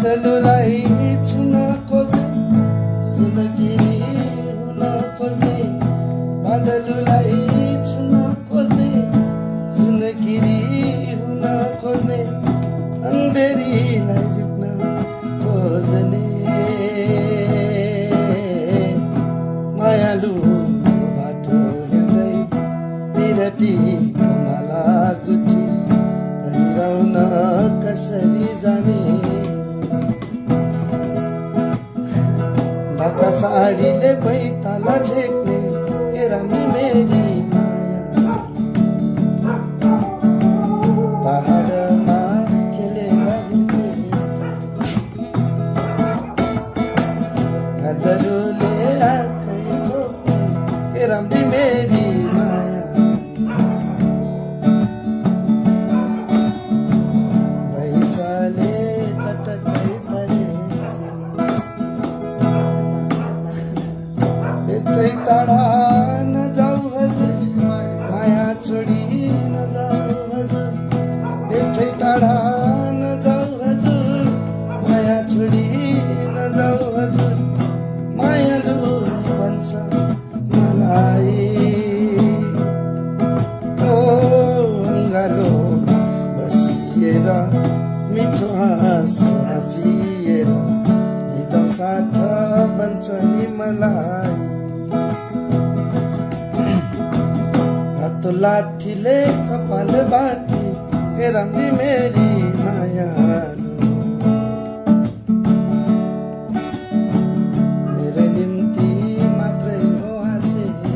बादललाई छुन खोज्ने झुलकिरी हुन खोज्ने बादललाई छुन खोज्ने झुलकिरी हुन खोज्ने अन्धेरीलाई जित्न खोज्ने मायालु बाटो हिँड्दै विरतीको माला गुठी पहिराउन कसरी जाने ढाका साडीले बैताला छेक्ने ए रामी मेरी माया पहाडमा खेलेर हिँड्ने हजुरले आँखै छोप्ने ए रामी मेरी माया भैसाले चटकै परे बेटै टाढा नजाऊ हजुर माया छोडी नजाऊ हजुर बेटै टाढा नजाऊ हजुर माया छोडी नजाऊ हजुर मायालु भन्छ मलाई ओ अङ्गालो बसिएर मिठो हाँसो हाँसिएर निजाउ साथ बन्छ नि मलाई रातो लाठीले कपाल बाटी ए राम्री मेरी माया मेरो निम्ति मात्रै हो हाँसेकी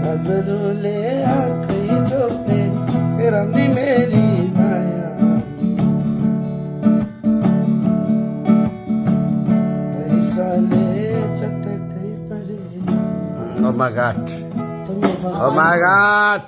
हजुरले आँखै छोप्ने ए राम्री मेरी माया पैसाले चटकै परे Oh my God. Oh my God.